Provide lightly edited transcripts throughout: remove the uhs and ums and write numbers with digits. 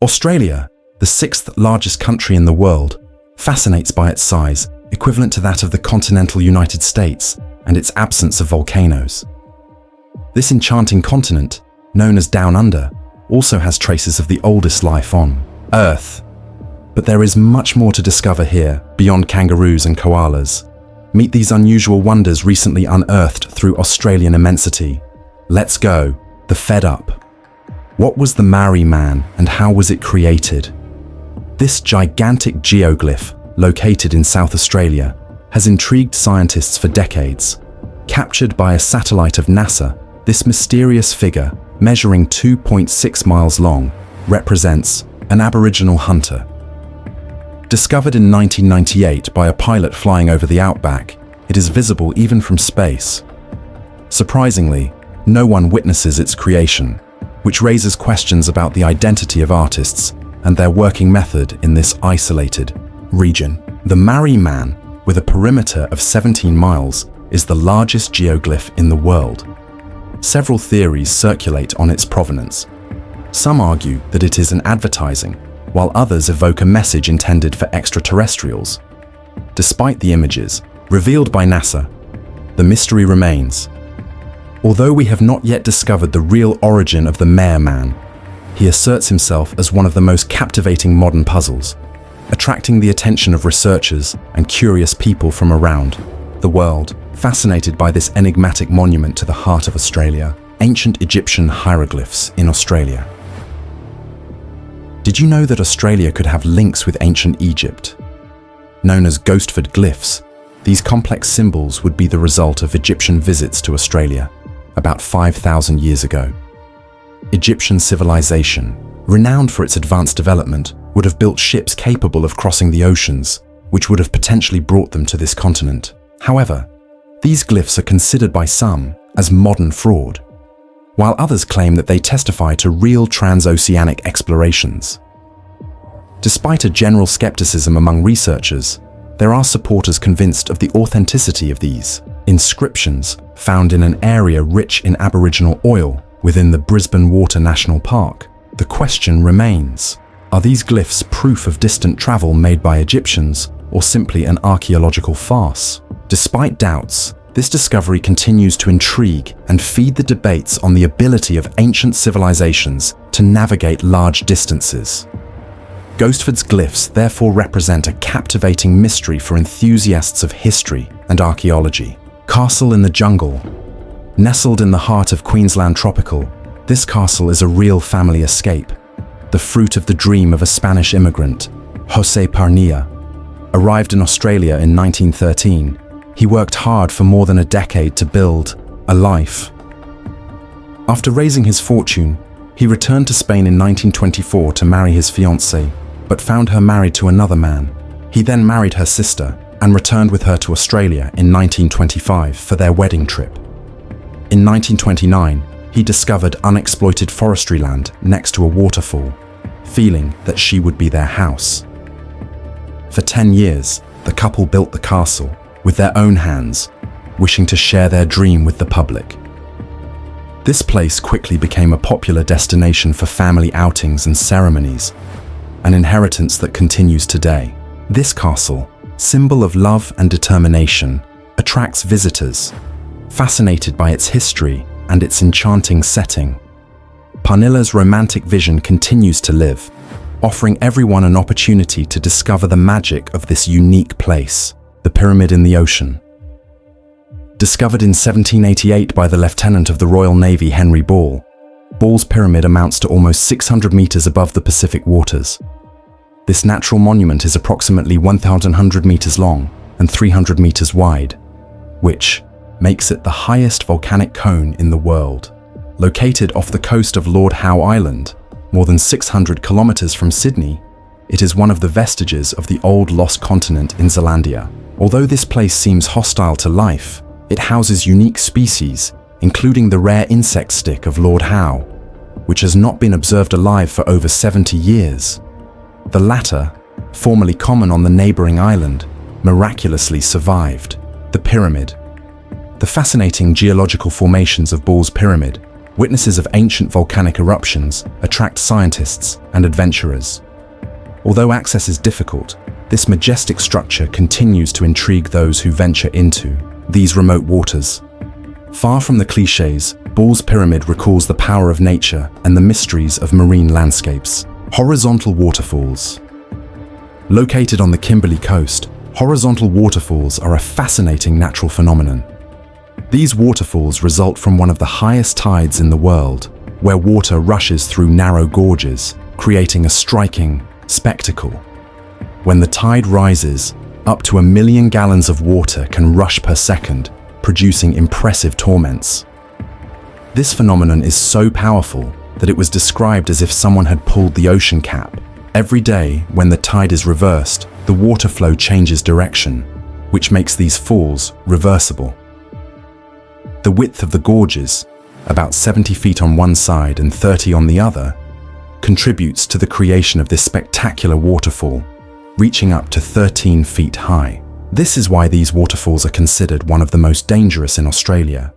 Australia, the sixth largest country in the world, fascinates by its size, equivalent to that of the continental United States, and its absence of volcanoes. This enchanting continent, known as Down Under, also has traces of the oldest life on Earth. But there is much more to discover here, beyond kangaroos and koalas. Meet these unusual wonders recently unearthed through Australian immensity. Let's go, the Fed Up. What was the Marree Man and how was it created? This gigantic geoglyph, located in South Australia, has intrigued scientists for decades. Captured by a satellite of NASA, this mysterious figure, measuring 2.6 miles long, represents an Aboriginal hunter. Discovered in 1998 by a pilot flying over the outback, it is visible even from space. Surprisingly, no one witnesses its creation, which raises questions about the identity of artists and their working method in this isolated region. The Marree Man, with a perimeter of 17 miles, is the largest geoglyph in the world. Several theories circulate on its provenance. Some argue that it is an advertising, while others evoke a message intended for extraterrestrials. Despite the images revealed by NASA, the mystery remains. Although we have not yet discovered the real origin of the Marree Man, he asserts himself as one of the most captivating modern puzzles, attracting the attention of researchers and curious people from around the world, fascinated by this enigmatic monument to the heart of Australia, ancient Egyptian hieroglyphs in Australia. Did you know that Australia could have links with ancient Egypt? Known as ghostford glyphs, these complex symbols would be the result of Egyptian visits to Australia about 5,000 years ago. Egyptian civilization, renowned for its advanced development, would have built ships capable of crossing the oceans, which would have potentially brought them to this continent. However, these glyphs are considered by some as modern fraud, while others claim that they testify to real transoceanic explorations. Despite a general skepticism among researchers, there are supporters convinced of the authenticity of these inscriptions found in an area rich in Aboriginal oil within the Brisbane Water National Park. The question remains, are these glyphs proof of distant travel made by Egyptians or simply an archaeological farce? Despite doubts, this discovery continues to intrigue and feed the debates on the ability of ancient civilizations to navigate large distances. Ghostford's glyphs therefore represent a captivating mystery for enthusiasts of history and archaeology. Castle in the Jungle. Nestled in the heart of Queensland Tropical, this castle is a real family escape, the fruit of the dream of a Spanish immigrant, José Paronella. Arrived in Australia in 1913, he worked hard for more than a decade to build a life. After raising his fortune, he returned to Spain in 1924 to marry his fiancée, but found her married to another man. He then married her sister and returned with her to Australia in 1925 for their wedding trip. In 1929, he discovered unexploited forestry land next to a waterfall, feeling that she would be their house. For 10 years, the couple built the castle with their own hands, wishing to share their dream with the public. This place quickly became a popular destination for family outings and ceremonies, an inheritance that continues today. This castle, symbol of love and determination, attracts visitors, fascinated by its history and its enchanting setting. Paronella's romantic vision continues to live, offering everyone an opportunity to discover the magic of this unique place, the pyramid in the ocean. Discovered in 1788 by the Lieutenant of the Royal Navy Henry Ball, Ball's pyramid amounts to almost 600 meters above the Pacific waters. This natural monument is approximately 1,100 meters long and 300 meters wide, which makes it the highest volcanic cone in the world. Located off the coast of Lord Howe Island, more than 600 kilometers from Sydney, it is one of the vestiges of the old lost continent in Zealandia. Although this place seems hostile to life, it houses unique species, including the rare insect stick of Lord Howe, which has not been observed alive for over 70 years. The latter, formerly common on the neighboring island, miraculously survived. The pyramid. The fascinating geological formations of Ball's pyramid witnesses of ancient volcanic eruptions attract scientists and adventurers. Although access is difficult, this majestic structure continues to intrigue those who venture into these remote waters. Far from the cliches, Ball's Pyramid recalls the power of nature and the mysteries of marine landscapes. Horizontal waterfalls. Located on the Kimberley coast, horizontal waterfalls are a fascinating natural phenomenon. These waterfalls result from one of the highest tides in the world, where water rushes through narrow gorges, creating a striking spectacle. When the tide rises, up to 1 million gallons of water can rush per second, producing impressive torrents. This phenomenon is so powerful that it was described as if someone had pulled the ocean cap. Every day, when the tide is reversed, the water flow changes direction, which makes these falls reversible. The width of the gorges, about 70 feet on one side and 30 on the other, contributes to the creation of this spectacular waterfall, reaching up to 13 feet high. This is why these waterfalls are considered one of the most dangerous in Australia.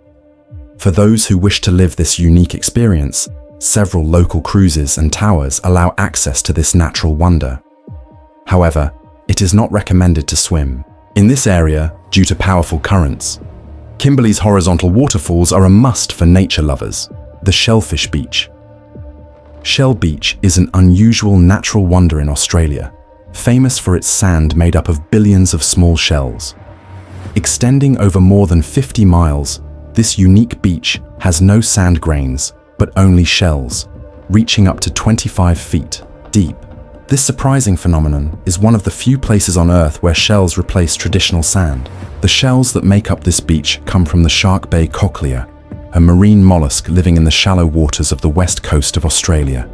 For those who wish to live this unique experience, several local cruises and towers allow access to this natural wonder. However, it is not recommended to swim in this area due to powerful currents. Kimberley's horizontal waterfalls are a must for nature lovers. The Shellfish Beach. Shell Beach is an unusual natural wonder in Australia, famous for its sand made up of billions of small shells. Extending over more than 50 miles, this unique beach has no sand grains, but only shells, reaching up to 25 feet deep. This surprising phenomenon is one of the few places on Earth where shells replace traditional sand. The shells that make up this beach come from the Shark Bay cochlea, a marine mollusk living in the shallow waters of the west coast of Australia.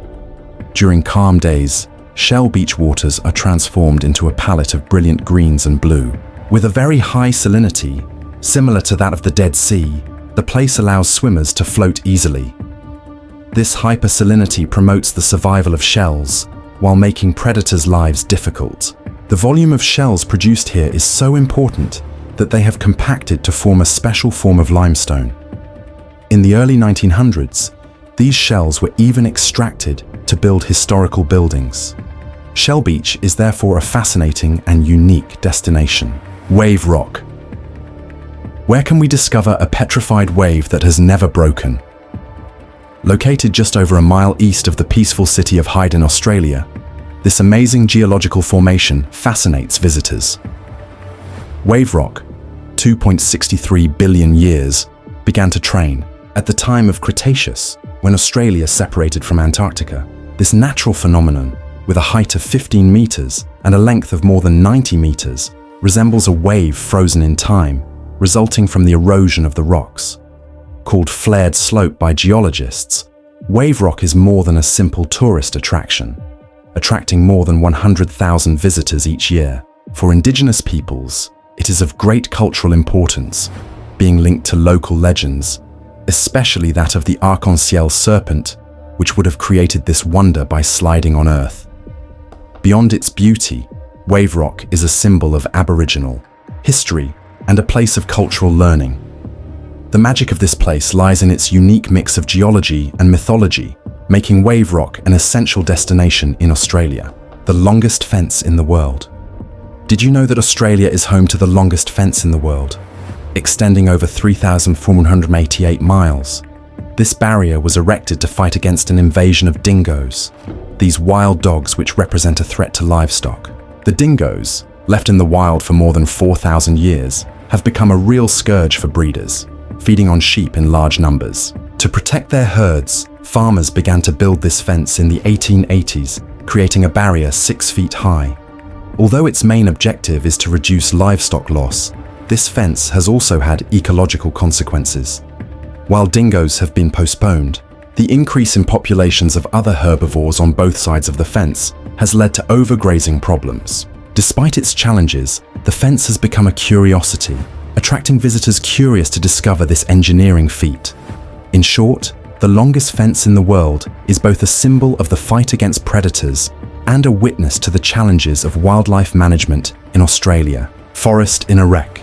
During calm days, Shell Beach waters are transformed into a palette of brilliant greens and blue. With a very high salinity, similar to that of the Dead Sea, the place allows swimmers to float easily. This hypersalinity promotes the survival of shells, while making predators' lives difficult. The volume of shells produced here is so important that they have compacted to form a special form of limestone. In the early 1900s, these shells were even extracted to build historical buildings. Shell Beach is therefore a fascinating and unique destination. Wave Rock. Where can we discover a petrified wave that has never broken? Located just over a mile east of the peaceful city of Hyde in Australia, this amazing geological formation fascinates visitors. Wave Rock, 2.63 billion years, began to train at the time of Cretaceous, when Australia separated from Antarctica. This natural phenomenon, with a height of 15 meters and a length of more than 90 meters, resembles a wave frozen in time, resulting from the erosion of the rocks. Called flared slope by geologists, Wave Rock is more than a simple tourist attraction, attracting more than 100,000 visitors each year. For Indigenous peoples, it is of great cultural importance, being linked to local legends, especially that of the arc-en-ciel serpent, which would have created this wonder by sliding on Earth. Beyond its beauty, Wave Rock is a symbol of Aboriginal history and a place of cultural learning. The magic of this place lies in its unique mix of geology and mythology, making Wave Rock an essential destination in Australia. The longest fence in the world. Did you know that Australia is home to the longest fence in the world, extending over 3,488 miles? This barrier was erected to fight against an invasion of dingoes, these wild dogs which represent a threat to livestock. The dingoes, left in the wild for more than 4,000 years, have become a real scourge for breeders, feeding on sheep in large numbers. To protect their herds, farmers began to build this fence in the 1880s, creating a barrier 6 feet high. Although its main objective is to reduce livestock loss, this fence has also had ecological consequences. While dingoes have been postponed, the increase in populations of other herbivores on both sides of the fence has led to overgrazing problems. Despite its challenges, the fence has become a curiosity, attracting visitors curious to discover this engineering feat. In short, the longest fence in the world is both a symbol of the fight against predators and a witness to the challenges of wildlife management in Australia. Forest in a Wreck.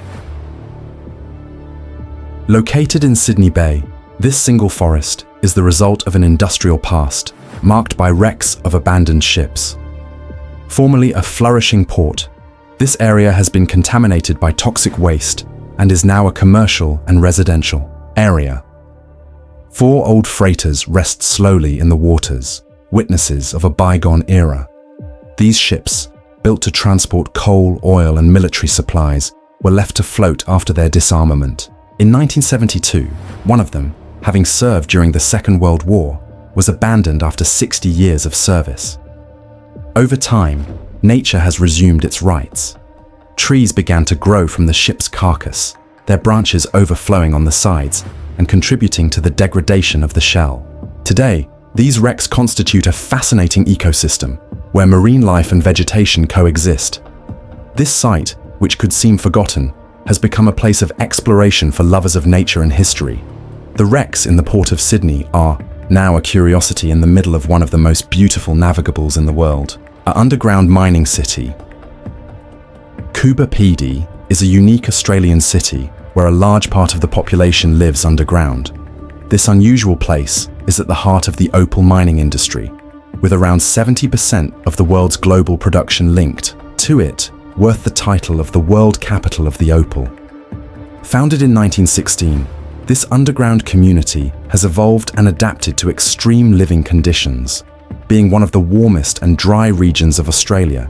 Located in Sydney Bay, this single forest is the result of an industrial past, marked by wrecks of abandoned ships. Formerly a flourishing port, this area has been contaminated by toxic waste and is now a commercial and residential area. 4 old freighters rest slowly in the waters, witnesses of a bygone era. These ships, built to transport coal, oil, and military supplies, were left to float after their disarmament. In 1972, one of them, having served during the Second World War, was abandoned after 60 years of service. Over time, nature has resumed its rights. Trees began to grow from the ship's carcass, their branches overflowing on the sides and contributing to the degradation of the shell. Today, these wrecks constitute a fascinating ecosystem where marine life and vegetation coexist. This site, which could seem forgotten, has become a place of exploration for lovers of nature and history. The wrecks in the port of Sydney are now a curiosity in the middle of one of the most beautiful navigables in the world, an underground mining city. Coober Pedy is a unique Australian city where a large part of the population lives underground. This unusual place is at the heart of the opal mining industry, with around 70% of the world's global production linked to it, worth the title of the world capital of the opal. Founded in 1916, this underground community has evolved and adapted to extreme living conditions, being one of the warmest and dry regions of Australia,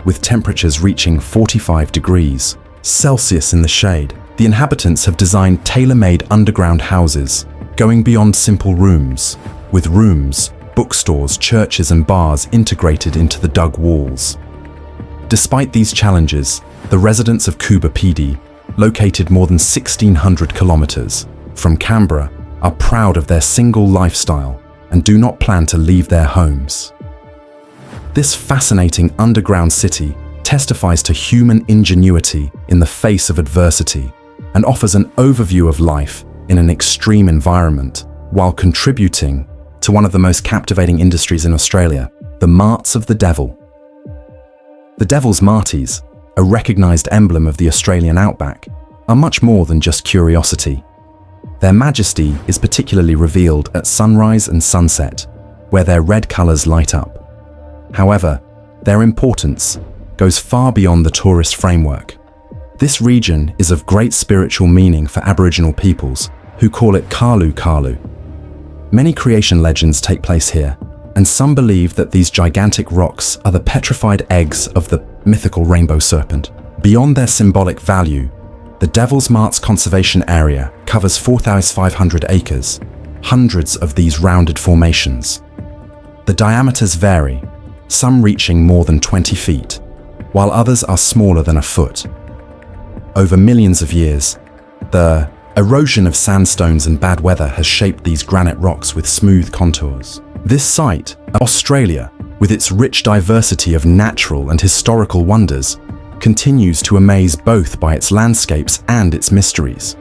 with temperatures reaching 45 degrees Celsius in the shade. The inhabitants have designed tailor-made underground houses, going beyond simple rooms, with rooms, bookstores, churches and bars integrated into the dug walls. Despite these challenges, the residents of Coober Pedy, located more than 1,600 kilometers from Canberra, are proud of their single lifestyle and do not plan to leave their homes. This fascinating underground city testifies to human ingenuity in the face of adversity and offers an overview of life in an extreme environment while contributing to one of the most captivating industries in Australia, the marts of the devil. The devil's marties, a recognized emblem of the Australian outback, are much more than just curiosity. Their majesty is particularly revealed at sunrise and sunset, where their red colors light up. However, their importance goes far beyond the tourist framework. This region is of great spiritual meaning for Aboriginal peoples, who call it Kalu Kalu. Many creation legends take place here, and some believe that these gigantic rocks are the petrified eggs of the mythical rainbow serpent. Beyond their symbolic value, the Devil's Marts Conservation Area covers 4,500 acres, hundreds of these rounded formations. The diameters vary, some reaching more than 20 feet, while others are smaller than a foot. Over millions of years, the erosion of sandstones and bad weather has shaped these granite rocks with smooth contours. This site, Australia, with its rich diversity of natural and historical wonders, continues to amaze both by its landscapes and its mysteries.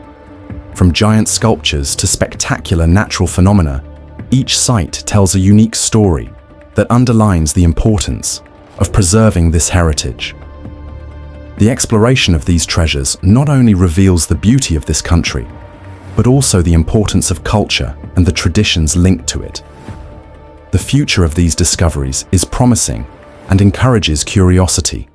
From giant sculptures to spectacular natural phenomena, each site tells a unique story that underlines the importance of preserving this heritage. The exploration of these treasures not only reveals the beauty of this country, but also the importance of culture and the traditions linked to it. The future of these discoveries is promising and encourages curiosity.